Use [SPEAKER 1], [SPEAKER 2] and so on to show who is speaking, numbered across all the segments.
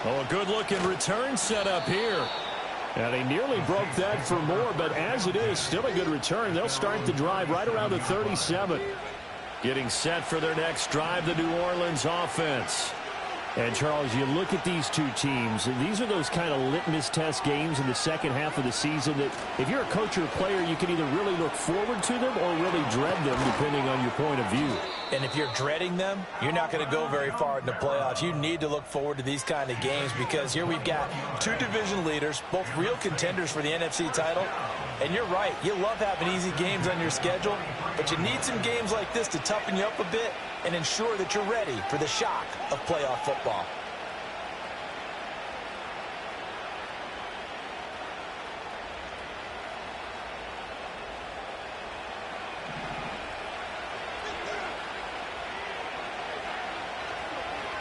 [SPEAKER 1] Oh, a good-looking return set up here. And he nearly broke that for more, but as it is, still a good return. They'll start the drive right around the 37. Getting set for their next drive, the New Orleans offense. And, Charles, you look at these two teams, and these are those kind of litmus test games in the second half of the season that if you're a coach or a player, you can either really look forward to them or really dread them, depending on your point of view.
[SPEAKER 2] And if you're dreading them, you're not going to go very far in the playoffs. You need to look forward to these kind of games because here we've got two division leaders, both real contenders for the NFC title. And you're right, you love having easy games on your schedule, but you need some games like this to toughen you up a bit and ensure that you're ready for the shock of playoff football.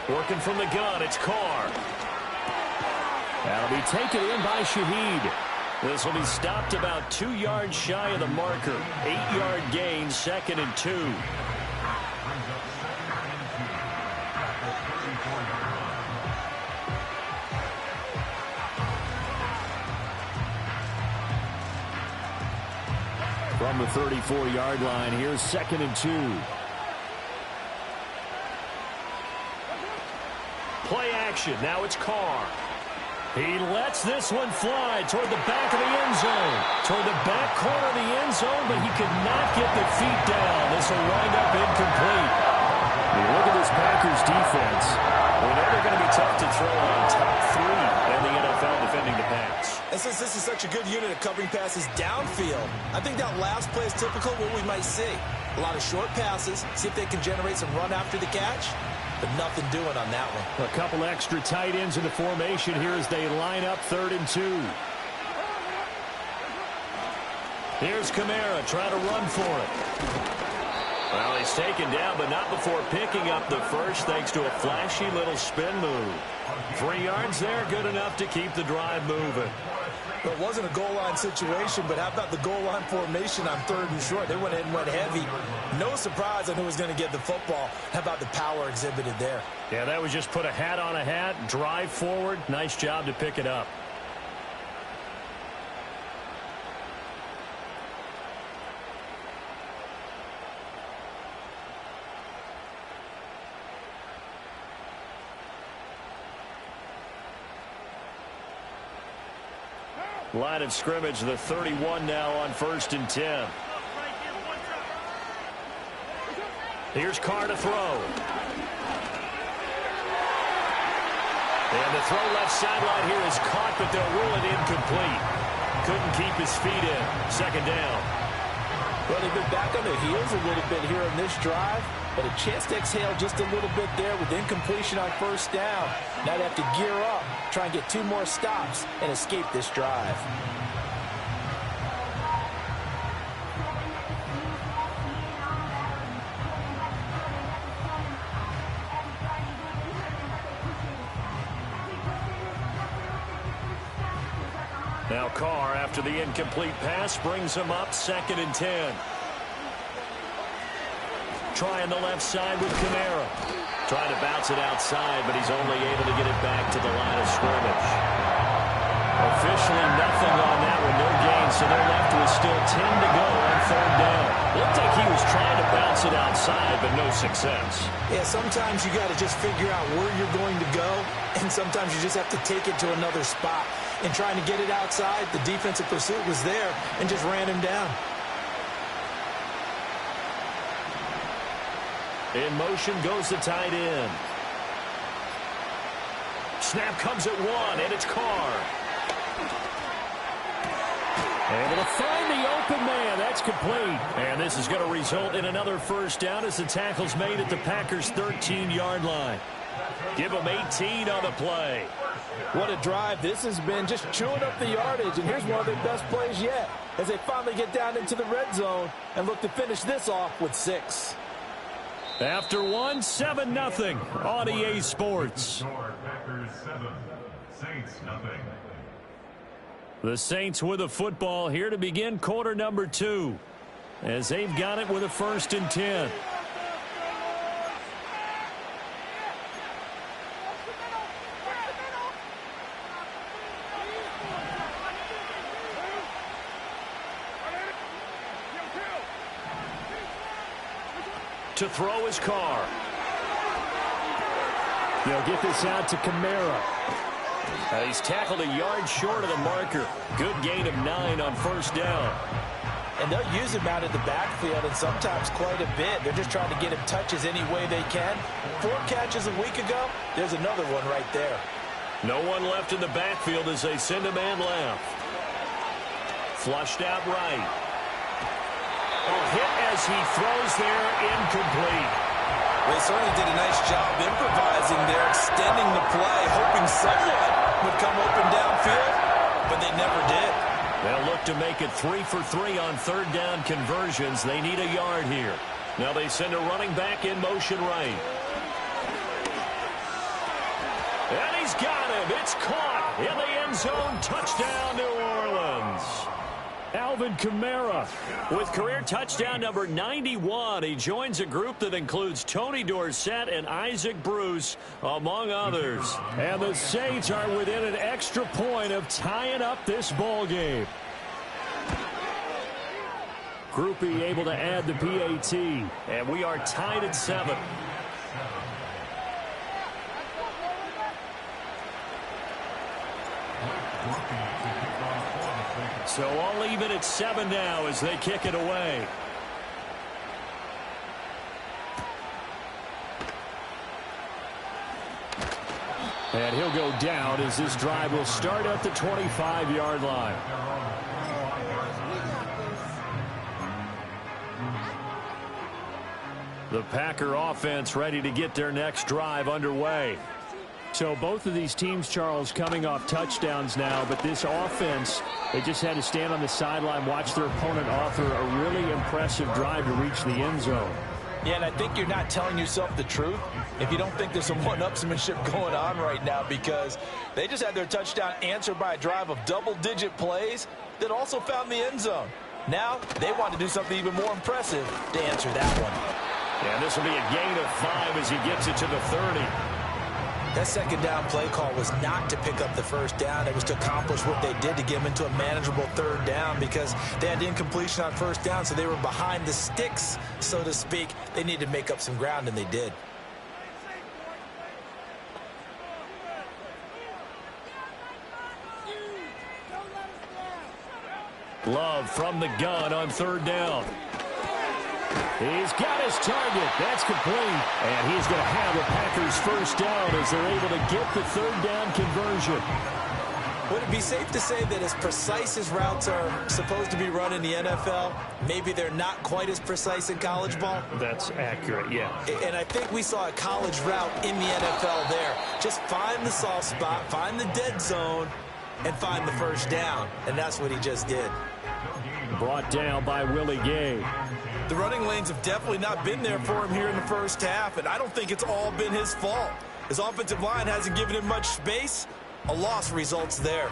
[SPEAKER 1] Working from the gun, it's Carr. That'll be taken in by Shaheed. This will be stopped about 2 yards shy of the marker. 8-yard gain, 2nd and 2. From the 34-yard line, here's 2nd and 2. Play action. Now it's Carr. He lets this one fly toward the back of the end zone. Toward the back corner of the end zone, but he could not get the feet down. This will wind up incomplete. You look at this Packers defense. We know they're going to be tough to throw on. Top 3 in the NFL defending the pass.
[SPEAKER 2] And since this is such a good unit of covering passes downfield, I think that last play is typical of what we might see. A lot of short passes, see if they can generate some run after the catch. But nothing doing on that one.
[SPEAKER 1] A couple extra tight ends in the formation here as they line up 3rd and 2. Here's Kamara trying to run for it. Well, he's taken down, but not before picking up the first thanks to a flashy little spin move. 3 yards there, good enough to keep the drive moving.
[SPEAKER 2] Well, it wasn't a goal line situation, but how about the goal line formation on 3rd and short? They went in and went heavy. No surprise on who was going to get the football. How about the power exhibited there?
[SPEAKER 1] Yeah, that was just put a hat on a hat, drive forward. Nice job to pick it up. Line of scrimmage, the 31 now on 1st and 10. Here's Carr to throw. And the throw left sideline here is caught, but they'll rule it incomplete. Couldn't keep his feet in. 2nd down.
[SPEAKER 2] Well, they've been back on their heels a little bit here on this drive, but a chance to exhale just a little bit there with incompletion on 1st down. Now they have to gear up, try and get 2 more stops, and escape this drive.
[SPEAKER 1] Now Carr, after the incomplete pass, brings him up 2nd and 10. Trying the left side with Kamara. Trying to bounce it outside, but he's only able to get it back to the line of scrimmage. Officially nothing on that one, no gain, so they're left with still 10 to go on 3rd down. Looked like he was trying to bounce it outside, but no success.
[SPEAKER 2] Yeah, sometimes you got to just figure out where you're going to go, and sometimes you just have to take it to another spot. And trying to get it outside, the defensive pursuit was there and just ran him down.
[SPEAKER 1] In motion goes the tight end. Snap comes at 1, and it's Carr. Able to find the open man. That's complete. And this is going to result in another 1st down as the tackle's made at the Packers' 13-yard line. Give them 18 on the play.
[SPEAKER 2] What a drive this has been, just chewing up the yardage. And here's one of their best plays yet as they finally get down into the red zone and look to finish this off with 6.
[SPEAKER 1] After 1, 7-0 on EA Sports.
[SPEAKER 3] Packers 7, Saints nothing.
[SPEAKER 1] The Saints with a football here to begin quarter number 2 as they've got it with a 1st and 10. to throw his car.
[SPEAKER 4] They'll get this out to Kamara.
[SPEAKER 1] He's tackled a yard short of the marker. Good gain of 9 on first down.
[SPEAKER 2] And they'll use him out in the backfield, and sometimes quite a bit. They're just trying to get him touches any way they can. 4 catches a week ago. There's another one right there.
[SPEAKER 1] No one left in the backfield as they send a man left. Flushed out right. A hit as he throws there, incomplete.
[SPEAKER 2] They certainly did a nice job improvising there, extending the play, hoping someone would come open downfield, but they never did.
[SPEAKER 1] They'll look to make it 3 for 3 on third down conversions. They need a yard here. Now they send a running back in motion right. And he's got him. It's caught in the end zone. Touchdown, New Orleans.
[SPEAKER 4] Alvin Kamara
[SPEAKER 1] with career touchdown number 91. He joins a group that includes Tony Dorsett and Isaac Bruce, among others.
[SPEAKER 4] And the Saints are within an extra point of tying up this ball game. Group E able to add the PAT.
[SPEAKER 1] And we are tied at 7. So all even at 7 now as they kick it away.
[SPEAKER 4] And he'll go down as this drive will start at the 25-yard line.
[SPEAKER 1] The Packer offense ready to get their next drive underway.
[SPEAKER 4] So both of these teams, Charles, coming off touchdowns now, but this offense, they just had to stand on the sideline, watch their opponent author a really impressive drive to reach the end zone.
[SPEAKER 2] Yeah, and I think you're not telling yourself the truth if you don't think there's some one-upsmanship going on right now, because they just had their touchdown answered by a drive of double-digit plays that also found the end zone. Now they want to do something even more impressive to answer that one.
[SPEAKER 1] And this will be a gain of 5 as he gets it to the 30.
[SPEAKER 2] That second down play call was not to pick up the first down. It was to accomplish what they did to get them into a manageable third down, because they had incompletion on first down, so they were behind the sticks, so to speak. They needed to make up some ground, and they did.
[SPEAKER 1] Love from the gun on third down. He's got his target. That's complete. And he's going to have the Packers first down as they're able to get the third down conversion.
[SPEAKER 2] Would it be safe to say that as precise as routes are supposed to be run in the NFL, maybe they're not quite as precise in college ball?
[SPEAKER 1] That's accurate, yeah.
[SPEAKER 2] And I think we saw a college route in the NFL there. Just find the soft spot, find the dead zone, and find the first down. And that's what he just did.
[SPEAKER 4] Brought down by Willie Gay.
[SPEAKER 2] The running lanes have definitely not been there for him here in the first half, and I don't think it's all been his fault. His offensive line hasn't given him much space. A loss results there.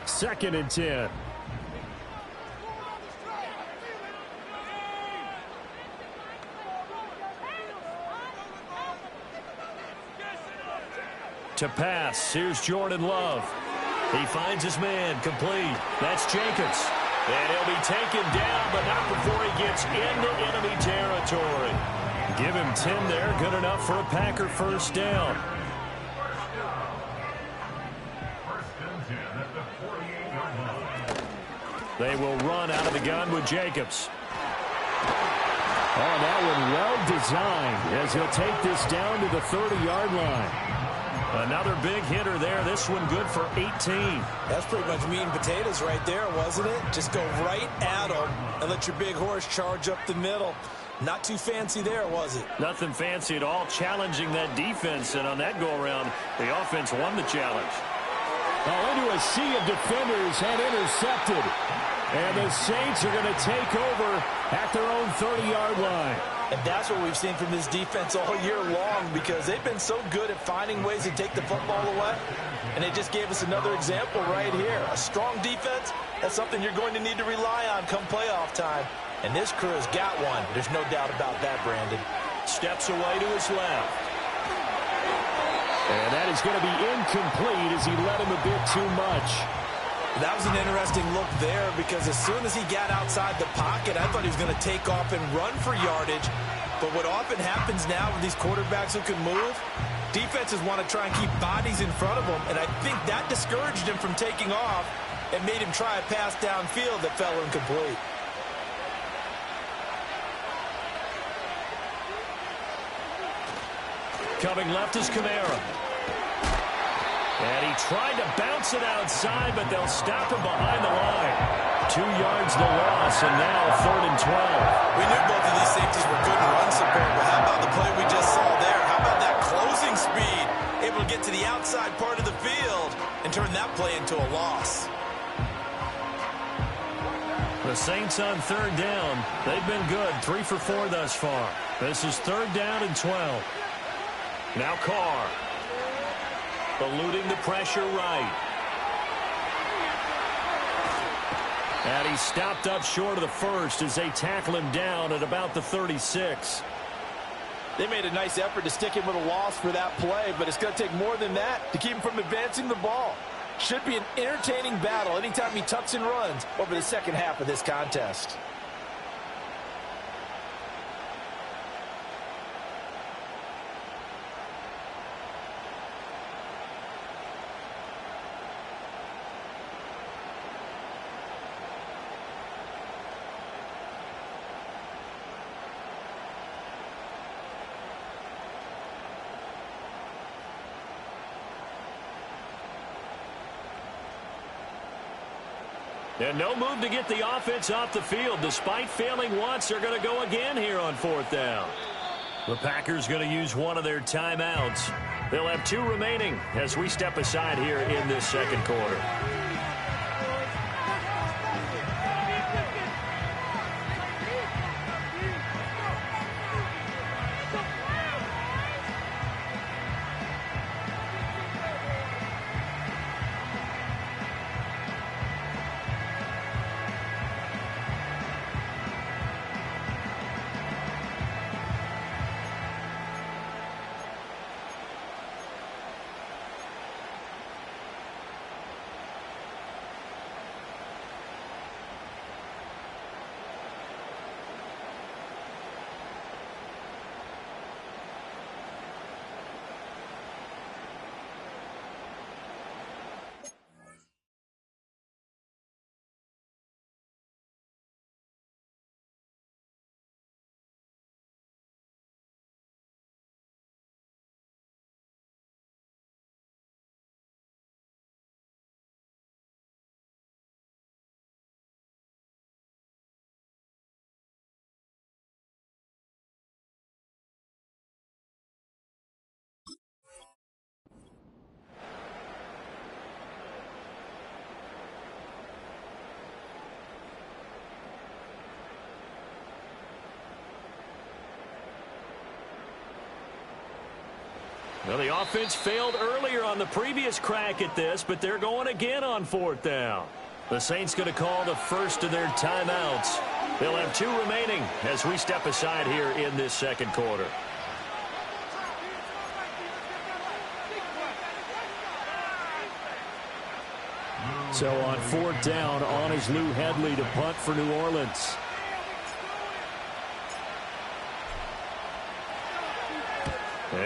[SPEAKER 4] 2nd and 10.
[SPEAKER 1] To pass, here's Jordan Love. He finds his man, complete. That's Jacobs. And he'll be taken down, but not before he gets into enemy territory. Give him 10 there, good enough for a Packer first down. They will run out of the gun with Jacobs.
[SPEAKER 4] Oh, that one well designed as he'll take this down to the 30-yard line.
[SPEAKER 1] Another big hitter there. This one good for 18.
[SPEAKER 2] That's pretty much meat and potatoes right there, wasn't it? Just go right at him and let your big horse charge up the middle. Not too fancy there, was it?
[SPEAKER 1] Nothing fancy at all. Challenging that defense, and on that go-around, the offense won the challenge.
[SPEAKER 4] Into a sea of defenders and intercepted. And the Saints are going to take over at their own 30-yard line.
[SPEAKER 2] And that's what we've seen from this defense all year long, because they've been so good at finding ways to take the football away. And they just gave us another example right here. A strong defense, that's something you're going to need to rely on come playoff time. And this crew has got one. There's no doubt about that, Brandon.
[SPEAKER 1] Steps away to his left.
[SPEAKER 4] And that is going to be incomplete as he led him a bit too much.
[SPEAKER 2] That was an interesting look there because as soon as he got outside the pocket, I thought he was going to take off and run for yardage. But what often happens now with these quarterbacks who can move, defenses want to try and keep bodies in front of them, and I think that discouraged him from taking off and made him try a pass downfield that fell incomplete.
[SPEAKER 4] Coming left is Kamara. And he tried to bounce it outside, but they'll stop him behind the line. 2 yards the loss, and now 3rd and 12.
[SPEAKER 2] We knew both of these safeties were good in run support, but how about the play we just saw there? How about that closing speed? Able to get to the outside part of the field and turn that play into a loss.
[SPEAKER 4] The Saints on 3rd down. They've been good, 3 for 4 thus far. This is 3rd down and 12. Now Carr. Eluding the pressure right. And he's stopped up short of the first as they tackle him down at about the 36.
[SPEAKER 2] They made a nice effort to stick him with a loss for that play, but it's going to take more than that to keep him from advancing the ball. Should be an entertaining battle anytime he tucks and runs over the second half of this contest.
[SPEAKER 4] And no move to get the offense off the field. Despite failing once, they're going to go again here on 4th down. The Packers going to use one of their timeouts. They'll have 2 remaining as we step aside here in this second quarter. Well, the offense failed earlier on the previous crack at this, but they're going again on 4th down. The Saints going to call the first of their timeouts. They'll have 2 remaining as we step aside here in this second quarter. So on 4th down, on is Lou Hedley to punt for New Orleans.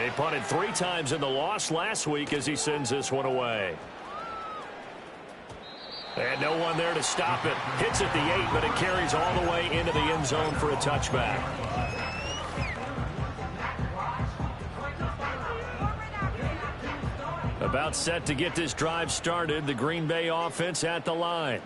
[SPEAKER 4] He punted 3 times in the loss last week as he sends this one away. And no one there to stop it. Hits at the 8, but it carries all the way into the end zone for a touchback. About set to get this drive started. The Green Bay offense at the line.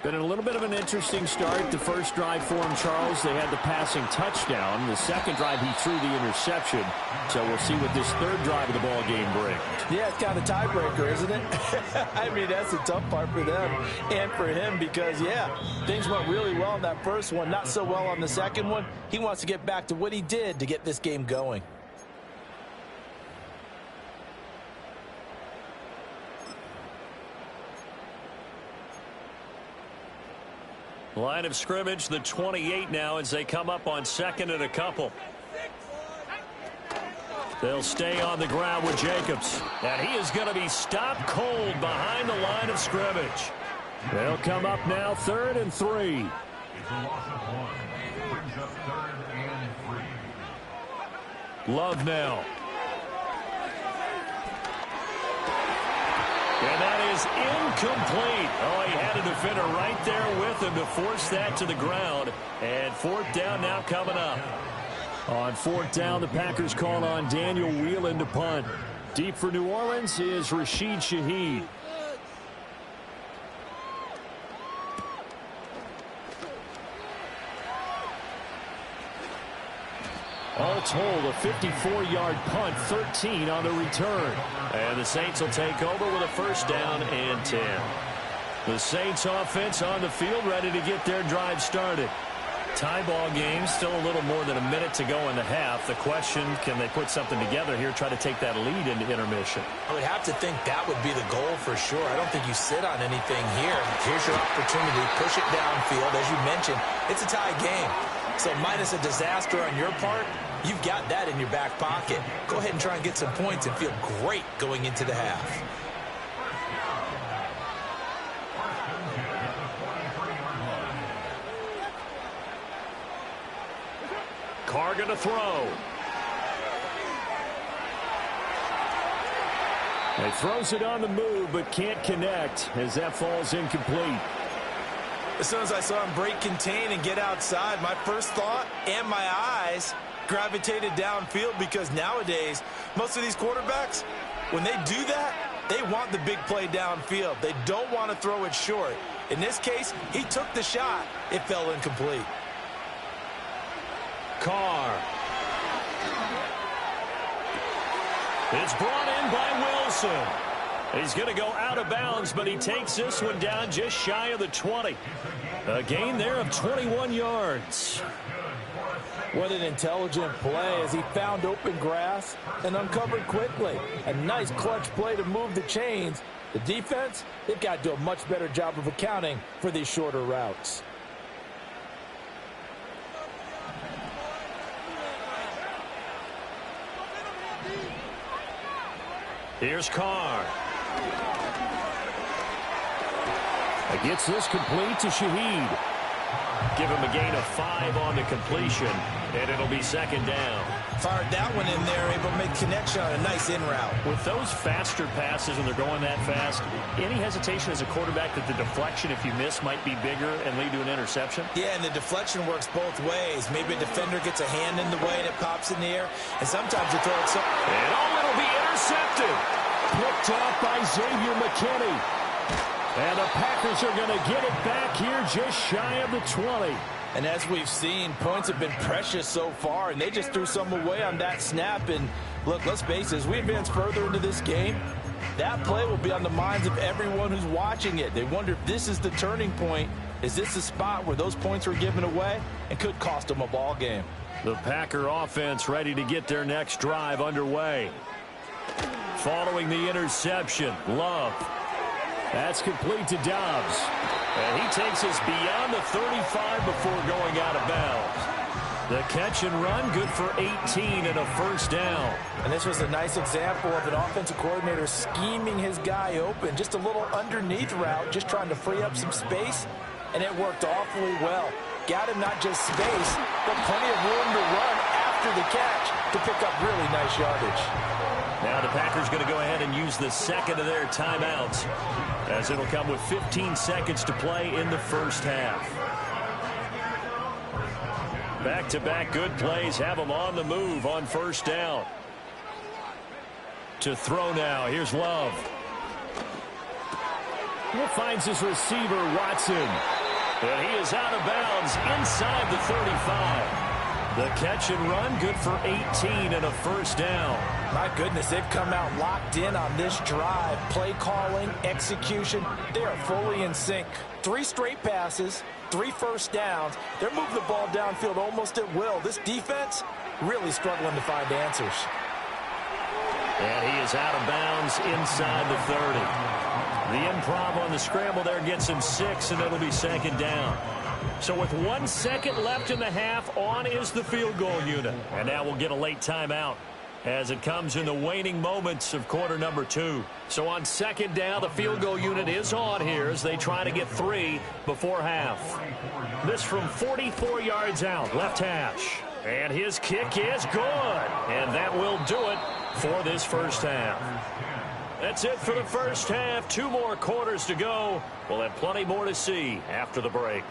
[SPEAKER 4] Been a little bit of an interesting start. The first drive for him, Charles, they had the passing touchdown. The second drive, he threw the interception. So we'll see what this 3rd drive of the ball game brings.
[SPEAKER 2] Yeah, it's kind of a tiebreaker, isn't it? I mean, that's the tough part for them and for him because, yeah, things went really well in that first one, not so well on the second one. He wants to get back to what he did to get this game going.
[SPEAKER 4] Line of scrimmage, the 28 now as they come up on 2nd and a couple. They'll stay on the ground with Jacobs. And he is going to be stopped cold behind the line of scrimmage.
[SPEAKER 1] They'll come up now 3rd and 3.
[SPEAKER 3] It's a loss of 1. Brings up 3rd and 3.
[SPEAKER 1] Love now. And that is incomplete. Oh, he had a defender right there with him to force that to the ground. And 4th down now coming up. On 4th down, the Packers call on Daniel Whelan to punt. Deep for New Orleans is Rashid Shaheed. All told, a 54-yard punt, 13 on the return. And the Saints will take over with a 1st down and 10. The Saints offense on the field, ready to get their drive started. Tie ball game, still a little more than a minute to go in the half. The question, can they put something together here, try to take that lead into intermission?
[SPEAKER 2] I would have to think that would be the goal for sure. I don't think you sit on anything here. Here's your opportunity. Push it downfield. As you mentioned, it's a tie game. So minus a disaster on your part, you've got that in your back pocket. Go ahead and try and get some points and feel great going into the half.
[SPEAKER 1] Carr going to throw. He throws it on the move, but can't connect as that falls incomplete.
[SPEAKER 2] As soon as I saw him break contain and get outside, my first thought and my eyes gravitated downfield, because nowadays, most of these quarterbacks, when they do that, they want the big play downfield. They don't want to throw it short. In this case, he took the shot. It fell incomplete.
[SPEAKER 1] Carr. It's brought in by Wilson. He's going to go out of bounds, but he takes this one down just shy of the 20. A gain there of 21 yards.
[SPEAKER 2] What an intelligent play as he found open grass and uncovered quickly. A nice clutch play to move the chains. The defense, they've got to do a much better job of accounting for these shorter routes.
[SPEAKER 1] Here's Carr. He gets this complete to Shaheed. Give him a gain of 5 on the completion, and it'll be 2nd down.
[SPEAKER 2] Fired that one in there, able to make connection on a nice in route.
[SPEAKER 1] With those faster passes, when they're going that fast, any hesitation as a quarterback that the deflection, if you miss, might be bigger and lead to an interception?
[SPEAKER 2] Yeah, and the deflection works both ways. Maybe a defender gets a hand in the way and it pops in the air, and sometimes you throw it so...
[SPEAKER 1] And it'll be intercepted. Picked off by Xavier McKinney. And the Packers are going to get it back here just shy of the 20.
[SPEAKER 2] And as we've seen, points have been precious so far, and they just threw some away on that snap. And look, let's face it, as we advance further into this game, that play will be on the minds of everyone who's watching it. They wonder if this is the turning point. Is this the spot where those points were given away and could cost them a ball game?
[SPEAKER 1] The Packer offense ready to get their next drive underway. Following the interception, Love. That's complete to Dobbs. And he takes us beyond the 35 before going out of bounds. The catch and run, good for 18 and a 1st down.
[SPEAKER 2] And this was a nice example of an offensive coordinator scheming his guy open. Just a little underneath route, just trying to free up some space. And it worked awfully well. Got him not just space, but plenty of room to run after the catch to pick up really nice yardage.
[SPEAKER 1] Now the Packers going to go ahead and use the 2nd of their timeouts, as it'll come with 15 seconds to play in the 1st half. Back-to-back good plays have them on the move on 1st down. To throw now, here's Love. He finds his receiver, Watson. And he is out of bounds inside the 35. The catch and run, good for 18 and a 1st down.
[SPEAKER 2] My goodness, they've come out locked in on this drive. Play calling, execution, they are fully in sync. 3 straight passes, 3 first downs. They're moving the ball downfield almost at will. This defense really struggling to find answers.
[SPEAKER 1] And he is out of bounds inside the 30. The improv on the scramble there gets him 6, and it'll be 2nd down. So with 1 second left in the half, on is the field goal unit. And now we'll get a late timeout. as it comes in the waning moments of quarter number 2. So on second down, the field goal unit is on here as they try to get 3 before half. This from 44 yards out, left hash. And his kick is good. And that will do it for this first half. That's it for the first half. 2 more quarters to go. We'll have plenty more to see after the break.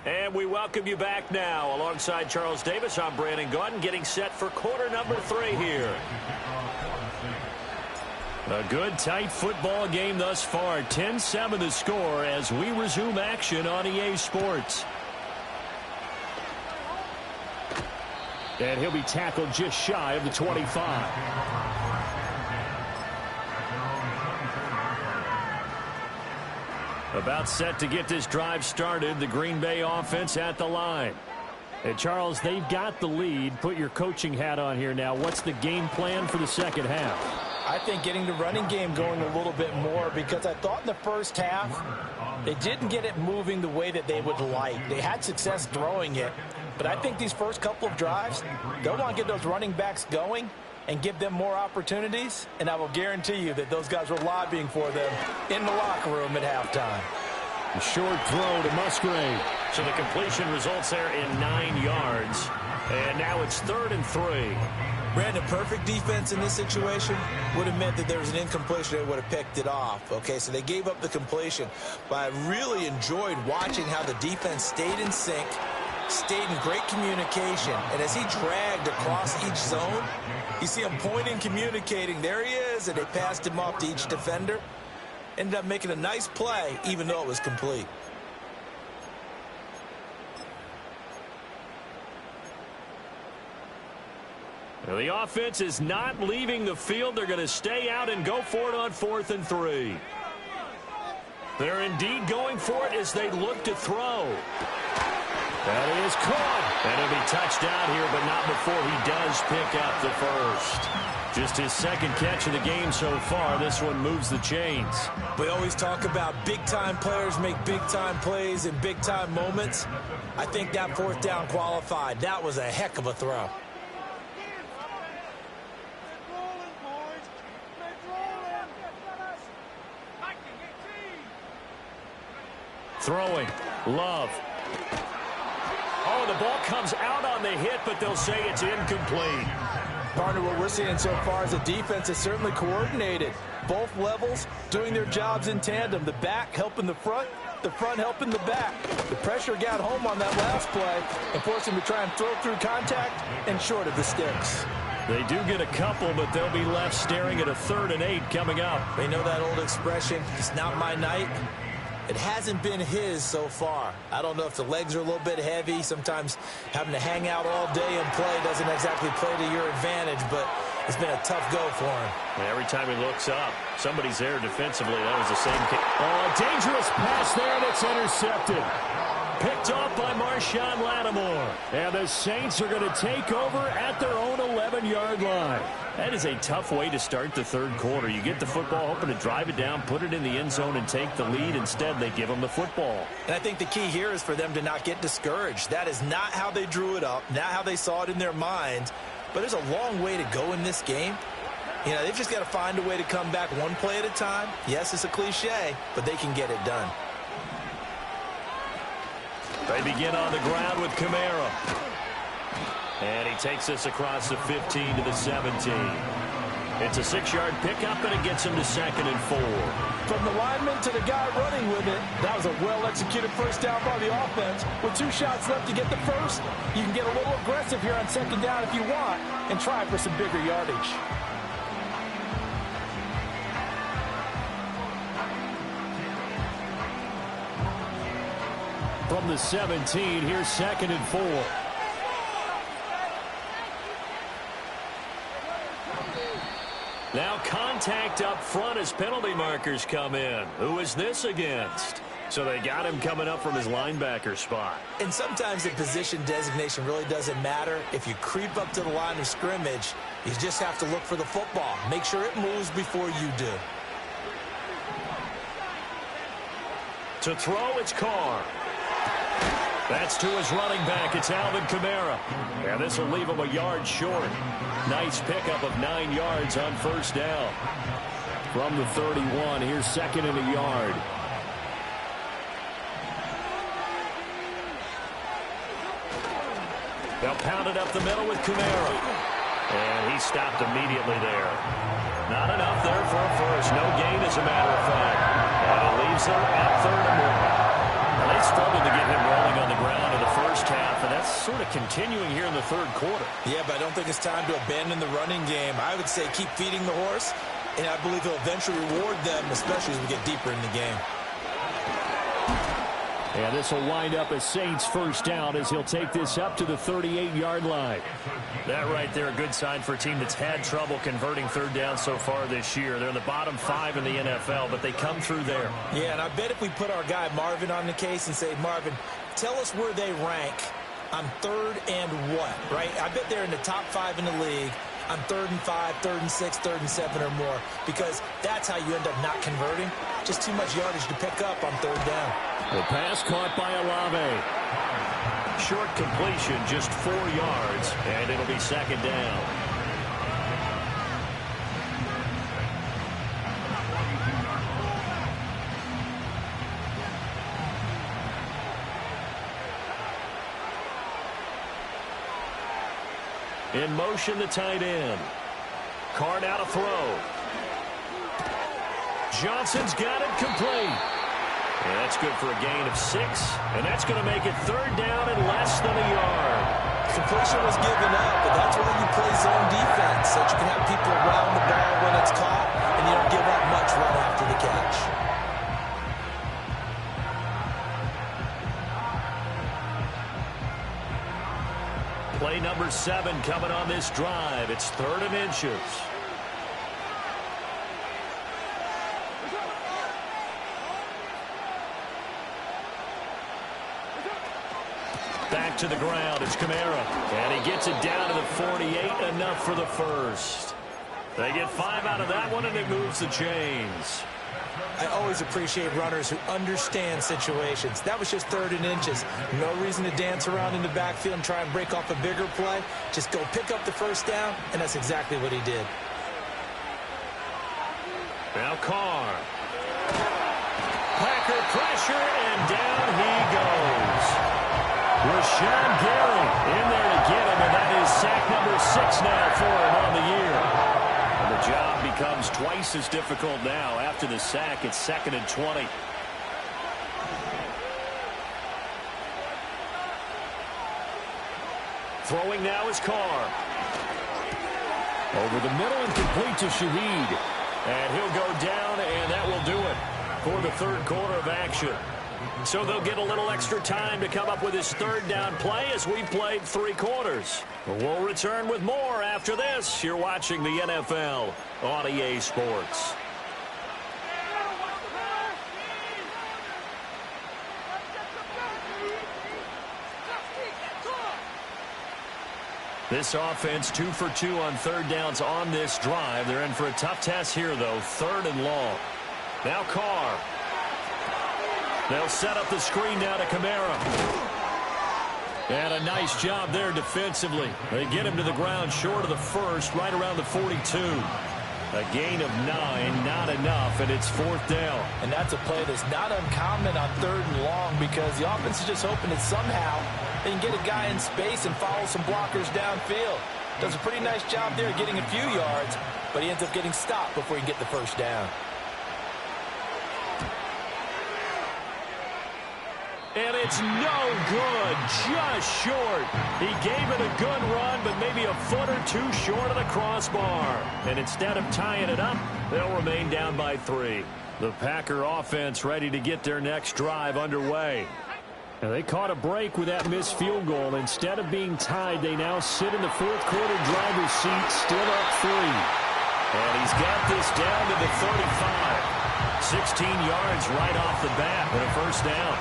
[SPEAKER 1] And we welcome you back now. Alongside Charles Davis, I'm Brandon Gaudin, getting set for quarter number 3 here. A good, tight football game thus far. 10-7 the score as we resume action on EA Sports. And he'll be tackled just shy of the 25. About set to get this drive started. The Green Bay offense at the line. And Charles, they've got the lead. Put your coaching hat on here now. What's the game plan for the second half?
[SPEAKER 2] I think getting the running game going a little bit more, because I thought in the first half they didn't get it moving the way that they would like. They had success throwing it, but I think these first couple of drives, they'll want to get those running backs going and give them more opportunities, and I will guarantee you that those guys were lobbying for them in the locker room at halftime.
[SPEAKER 1] A short throw to Musgrave. So the completion results there in 9 yards. And now it's 3rd and 3.
[SPEAKER 2] Brandon, perfect defense in this situation would have meant that there was an incompletion. They would have picked it off. Okay, so they gave up the completion. But I really enjoyed watching how the defense stayed in sync, stayed in great communication. And as he dragged across each zone, you see him pointing, communicating. There he is, and they passed him off to each defender. Ended up making a nice play, even though it was complete.
[SPEAKER 1] The offense is not leaving the field. They're going to stay out and go for it on 4th and 3. They're indeed going for it as they look to throw. That is caught. And he'll be touched down here, but not before he does pick up the first. Just his second catch of the game so far. This one moves the chains.
[SPEAKER 2] We always talk about big-time players make big-time plays in big-time moments. I think that 4th down qualified. That was a heck of a throw.
[SPEAKER 1] Throwing. Love. Oh, the ball comes out on the hit, but they'll say it's incomplete.
[SPEAKER 2] Partner, what we're seeing so far is the defense is certainly coordinated. Both levels doing their jobs in tandem. The back helping the front helping the back. The pressure got home on that last play and forced him to try and throw through contact and short of the sticks.
[SPEAKER 1] They do get a couple, but they'll be left staring at a 3rd and 8 coming up.
[SPEAKER 2] They know that old expression, it's not my night. It hasn't been his so far. I don't know if the legs are a little bit heavy. Sometimes having to hang out all day and play doesn't exactly play to your advantage, but it's been a tough go for him.
[SPEAKER 1] And every time he looks up, somebody's there defensively. That was the same kick. Oh, a dangerous pass there, and it's intercepted. Picked off by Marshawn Lattimore. And the Saints are going to take over at their own 11-yard line. That is a tough way to start the 3rd quarter. You get the football, hoping to drive it down, put it in the end zone, and take the lead. Instead, they give them the football.
[SPEAKER 2] And I think the key here is for them to not get discouraged. That is not how they drew it up, not how they saw it in their minds. But there's a long way to go in this game. You know, they've just got to find a way to come back one play at a time. Yes, it's a cliche, but they can get it done.
[SPEAKER 1] They begin on the ground with Kamara. And he takes this across the 15 to the 17. It's a 6-yard pickup, and it gets him to 2nd and 4.
[SPEAKER 2] From the lineman to the guy running with it, that was a well-executed first down by the offense. With 2 shots left to get the first, you can get a little aggressive here on 2nd down if you want and try for some bigger yardage.
[SPEAKER 1] From the 17, here's 2nd and 4. Now contact up front as penalty markers come in. Who is this against? So they got him coming up from his linebacker spot.
[SPEAKER 2] And sometimes the position designation really doesn't matter. If you creep up to the line of scrimmage, you just have to look for the football. Make sure it moves before you do.
[SPEAKER 4] To throw, it's Carr. That's to his running back. It's Alvin Kamara. And this will leave him a yard short. Nice pickup of 9 yards on first down. From the 31, here's second and a yard. They'll pound it up the middle with Kamara. And he stopped immediately there. Not enough there for a first. No gain, as a matter of fact. And it leaves them at 3rd and 1. Now, they struggled to get him rolling on the ground in the first half, and that's sort of continuing here in the 3rd quarter.
[SPEAKER 2] Yeah, but I don't think it's time to abandon the running game. I would say keep feeding the horse, and I believe he'll eventually reward them, especially as we get deeper in the game.
[SPEAKER 4] And this will wind up as Saints first down as he'll take this up to the 38-yard line. That right there, a good sign for a team that's had trouble converting 3rd down so far this year. They're in the bottom 5 in the NFL, but they come through there.
[SPEAKER 2] Yeah, and I bet if we put our guy Marvin on the case and say, Marvin, tell us where they rank on 3rd and what, right? I bet they're in the top 5 in the league on 3rd and 5, 3rd and 6, 3rd and 7 or more, because that's how you end up not converting. Just too much yardage to pick up on 3rd down.
[SPEAKER 4] The pass caught by Olave. Short completion, just 4 yards, and it'll be second down. In motion, the tight end. Carr out to throw. Johnson's got it complete. And that's good for a gain of 6. And that's going to make it 3rd down and less than a yard.
[SPEAKER 2] Completion was given up, but that's why you play zone defense, so that you can have people around the ball when it's caught, and you don't give up much right after the catch.
[SPEAKER 4] Play number 7 coming on this drive. It's 3rd and inches. Back to the ground. It's Kamara. And he gets it down to the 48. Enough for the first. They get 5 out of that one, and it moves the chains.
[SPEAKER 2] I always appreciate runners who understand situations. That was just 3rd and inches. No reason to dance around in the backfield and try and break off a bigger play. Just go pick up the first down, and that's exactly what he did.
[SPEAKER 4] Now Carr. Packer pressure, and down he goes. Rashawn Gary in there to get him, and that is sack number 6 now for him on the year. And the job becomes twice as difficult now. After the sack, it's 2nd and 20. Throwing now is Carr. Over the middle and complete to Shaheed. And he'll go down, and that will do it for the 3rd quarter of action. So they'll get a little extra time to come up with his 3rd down play as we played 3 quarters. We'll return with more after this. You're watching the NFL on EA Sports. This offense 2 for 2 on 3rd downs on this drive. They're in for a tough test here, though. 3rd and long. Now Carr. They'll set up the screen now to Kamara. And a nice job there defensively. They get him to the ground short of the first, right around the 42. A gain of 9, not enough, and it's 4th down.
[SPEAKER 2] And that's a play that's not uncommon on 3rd and long, because the offense is just hoping that somehow they can get a guy in space and follow some blockers downfield. Does a pretty nice job there getting a few yards, but he ends up getting stopped before he can get the first down.
[SPEAKER 4] And it's no good, just short. He gave it a good run, but maybe a foot or 2 short of the crossbar. And instead of tying it up, they'll remain down by 3. The Packer offense ready to get their next drive underway. Now they caught a break with that missed field goal. Instead of being tied, they now sit in the 4th quarter driver's seat, still up 3. And he's got this down to the 35. 16 yards right off the bat and a first down.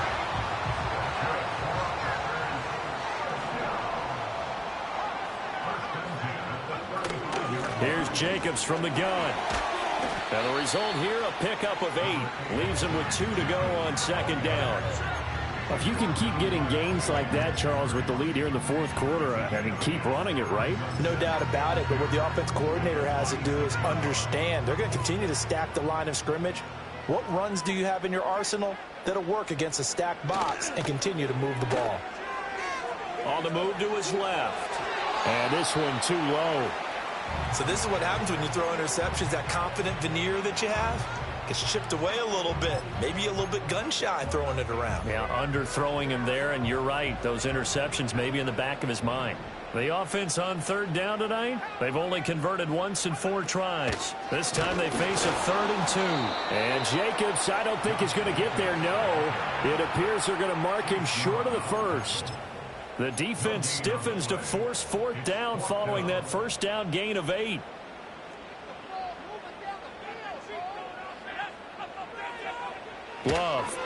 [SPEAKER 4] Here's Jacobs from the gun.
[SPEAKER 1] And the result here, a pickup of 8. Leaves them with 2 to go on second down.
[SPEAKER 4] If you can keep getting gains like that, Charles, with the lead here in the fourth quarter, I mean, keep running it, right?
[SPEAKER 2] No doubt about it, but what the offense coordinator has to do is understand. They're going to continue to stack the line of scrimmage. What runs do you have in your arsenal that'll work against a stacked box and continue to move the ball?
[SPEAKER 1] On the move to his left.
[SPEAKER 4] And this one too low.
[SPEAKER 2] So this is what happens when you throw interceptions. That confident veneer that you have gets chipped away a little bit. Maybe a little bit gun-shy throwing it around.
[SPEAKER 1] Yeah, underthrowing him there, and you're right. Those interceptions may be in the back of his mind. The offense on third down tonight, they've only converted once in 4 tries. This time they face a 3rd and 2.
[SPEAKER 4] And Jacobs, I don't think he's going to get there. No, it appears they're going to mark him short of the first.
[SPEAKER 1] The defense stiffens to force 4th down following that first down gain of 8. Love.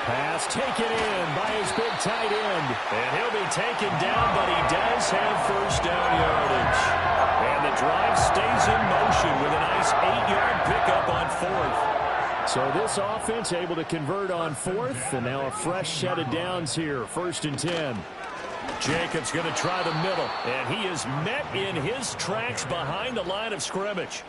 [SPEAKER 4] Pass taken in by his big tight end.
[SPEAKER 1] And he'll be taken down, but he does have first down yardage. And the drive stays in motion with a nice 8-yard pickup on 4th.
[SPEAKER 4] So this offense able to convert on 4th, and now a fresh set of downs here, 1st and 10.
[SPEAKER 1] Jacobs going to try the middle, and he is met in his tracks behind the line of scrimmage.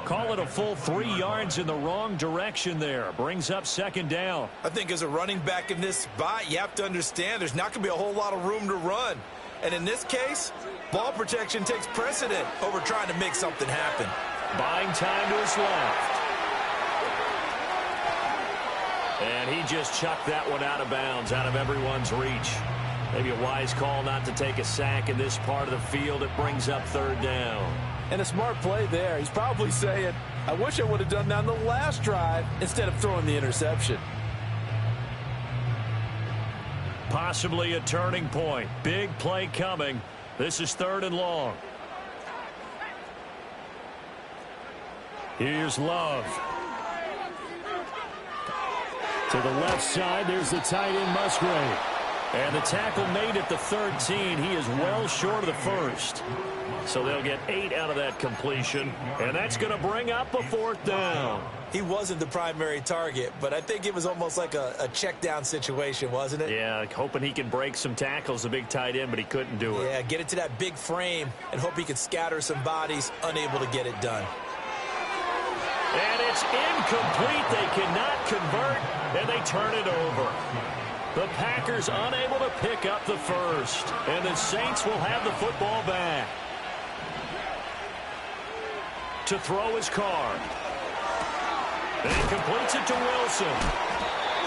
[SPEAKER 1] Call it a full 3 yards in the wrong direction there. Brings up 2nd down.
[SPEAKER 2] I think as a running back in this spot, you have to understand there's not going to be a whole lot of room to run. And in this case, ball protection takes precedent over trying to make something happen.
[SPEAKER 1] Buying time to his left. And he just chucked that one out of bounds, out of everyone's reach. Maybe a wise call not to take a sack in this part of the field. It brings up 3rd down.
[SPEAKER 2] And a smart play there. He's probably saying, I wish I would have done that on the last drive instead of throwing the interception.
[SPEAKER 1] Possibly a turning point. Big play coming. This is 3rd and long. Here's Love.
[SPEAKER 4] To the left side, there's the tight end Musgrave.
[SPEAKER 1] And the tackle made at the 13. He is well short of the first. So they'll get 8 out of that completion. And that's going to bring up a 4th down.
[SPEAKER 2] He wasn't the primary target, but I think it was almost like a check down situation, wasn't it?
[SPEAKER 1] Yeah, hoping he can break some tackles, the big tight end, but he couldn't do it.
[SPEAKER 2] Yeah, get it to that big frame and hope he could scatter some bodies, unable to get it done.
[SPEAKER 1] And it's incomplete. They cannot convert, and they turn it over. The Packers unable to pick up the first, and the Saints will have the football back. To throw his Carr. And he completes it to Wilson.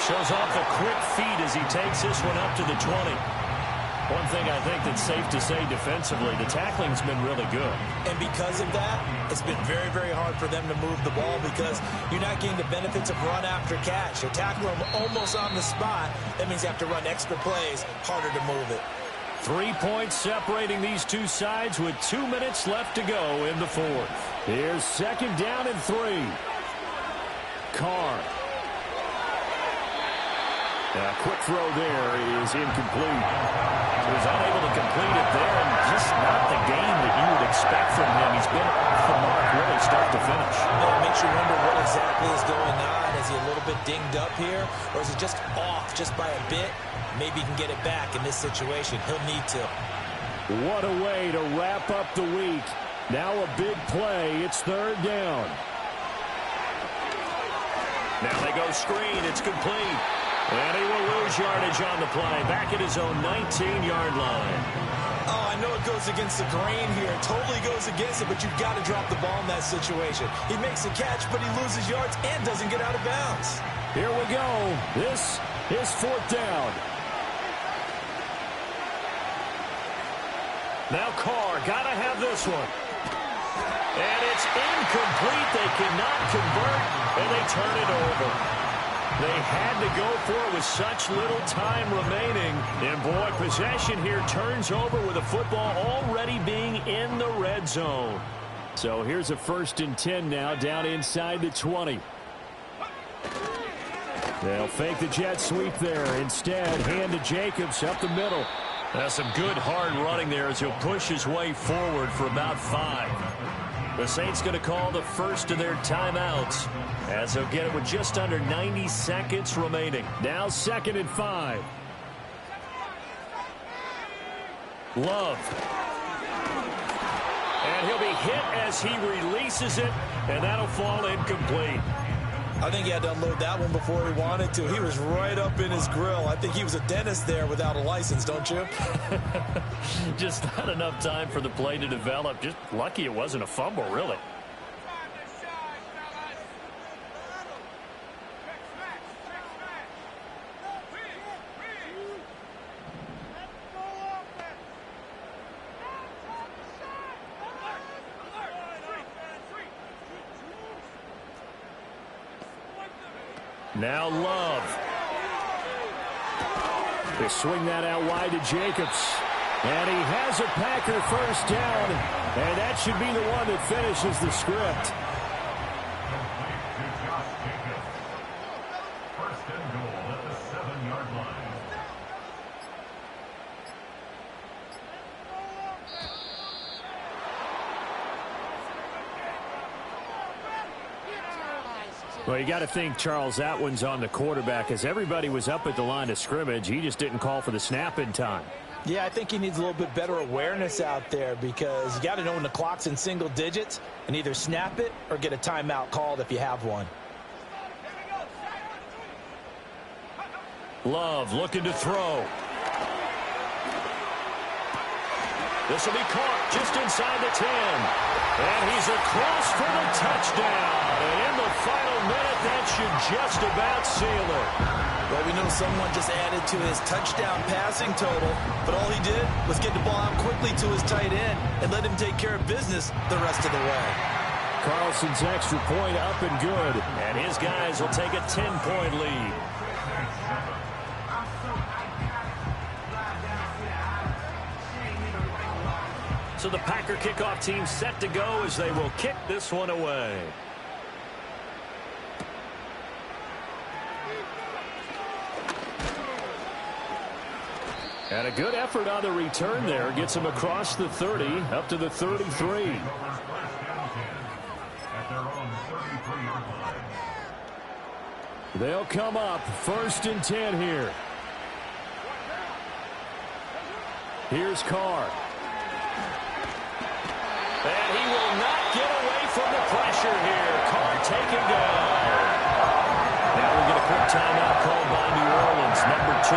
[SPEAKER 1] Shows off a quick feet as he takes this one up to the 20. One thing I think that's safe to say defensively, the tackling's been really good.
[SPEAKER 2] And because of that, it's been very, very hard for them to move the ball because you're not getting the benefits of run after catch. You tackle them almost on the spot. That means you have to run extra plays, harder to move it.
[SPEAKER 1] 3 points separating these two sides with 2 minutes left to go in the 4th.
[SPEAKER 4] Here's 2nd down and 3. Carr. A quick throw there is incomplete.
[SPEAKER 1] He was unable to complete it there, and just not the game that you would expect from him. He's been off the mark really start to finish.
[SPEAKER 2] It makes you wonder what exactly is going on. Is he a little bit dinged up here, or is it just off just by a bit? Maybe he can get it back in this situation. He'll need to.
[SPEAKER 4] What a way to wrap up the week. Now a big play. It's 3rd down.
[SPEAKER 1] Now they go screen. It's complete. And he will lose yardage on the play. Back at his own 19-yard line.
[SPEAKER 2] Oh, I know it goes against the grain here. It totally goes against it, but you've got to drop the ball in that situation. He makes a catch, but he loses yards and doesn't get out of bounds.
[SPEAKER 4] Here we go. This is 4th down.
[SPEAKER 1] Now Carr, got to have this one. And it's incomplete. They cannot convert, and they turn it over. They had to go for it with such little time remaining. And, boy, possession here turns over with the football already being in the red zone.
[SPEAKER 4] So here's a 1st and 10 now down inside the 20. They'll fake the jet sweep there. Instead, hand to Jacobs up the middle.
[SPEAKER 1] That's some good hard running there as he'll push his way forward for about 5.
[SPEAKER 4] The Saints going to call the first of their timeouts as they'll get it with just under 90 seconds remaining.
[SPEAKER 1] Now 2nd and 5. Love. And he'll be hit as he releases it, and that'll fall incomplete.
[SPEAKER 2] I think he had to unload that one before he wanted to. He was right up in his grill. I think he was a dentist there without a license, don't you?
[SPEAKER 4] Just not enough time for the play to develop. Just lucky it wasn't a fumble, really.
[SPEAKER 1] Now Love. They swing that out wide to Jacobs. And he has a Packer first down. And that should be the one that finishes the script.
[SPEAKER 3] First and goal at the 7-yard line.
[SPEAKER 1] Well, you got to think, Charles, that one's on the quarterback, as everybody was up at the line of scrimmage. He just didn't call for the snap in time.
[SPEAKER 2] Yeah, I think he needs a little bit better awareness out there because you got to know when the clock's in single digits and either snap it or get a timeout called if you have one.
[SPEAKER 1] Love looking to throw.
[SPEAKER 4] This will be caught just inside the 10. And he's across for the touchdown. And in the final minute, that should just about seal it.
[SPEAKER 2] Well, we know someone just added to his touchdown passing total, but all he did was get the ball out quickly to his tight end and let him take care of business the rest of the way.
[SPEAKER 1] Carlson's extra point up and good.
[SPEAKER 4] And his guys will take a 10-point lead. So the Packer kickoff team set to go as they will kick this one away.
[SPEAKER 1] And a good effort on the return there. Gets him across the 30, up to the 33.
[SPEAKER 3] At their own 33-yard line.
[SPEAKER 1] They'll come up 1st and 10 here. Here's Carr.
[SPEAKER 4] And he will not get away from the pressure here. Carr taking down. Now we'll get a quick timeout called by New Orleans, number 2.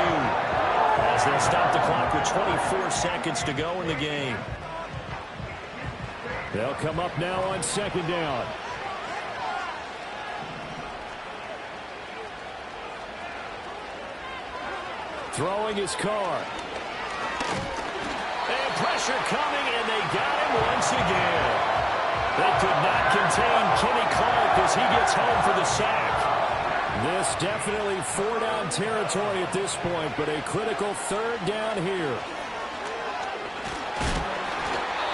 [SPEAKER 4] As they'll stop the clock with 24 seconds to go in the game.
[SPEAKER 1] They'll come up now on 2nd down. Throwing his Carr.
[SPEAKER 4] And pressure coming, and they got him once again. They could not contain Kenny Clark as he gets home for the sack.
[SPEAKER 1] This definitely 4-down territory at this point, but a critical 3rd down here.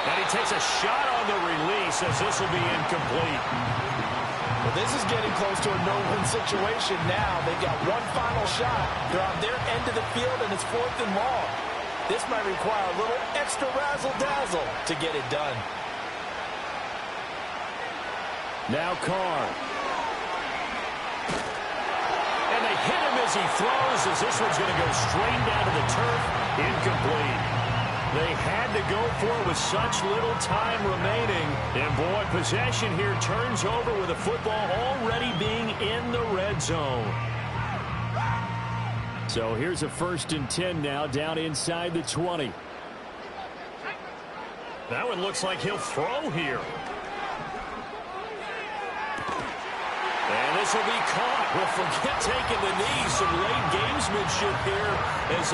[SPEAKER 4] And he takes a shot on the release as this will be incomplete.
[SPEAKER 2] Well, this is getting close to a no-win situation now. They've got one final shot. They're on their end of the field, and it's 4th and long. This might require a little extra razzle-dazzle to get it done.
[SPEAKER 1] Now Carr.
[SPEAKER 4] And they hit him as he throws, as this one's going to go straight down to the turf. Incomplete. They had to go for it with such little time remaining. And, boy, possession here turns over with the football already being in the red zone.
[SPEAKER 1] So here's a 1st and 10 now, down inside the 20.
[SPEAKER 4] That one looks like he'll throw here. And this will be caught. Well, forget taking the knee. Some late gamesmanship here as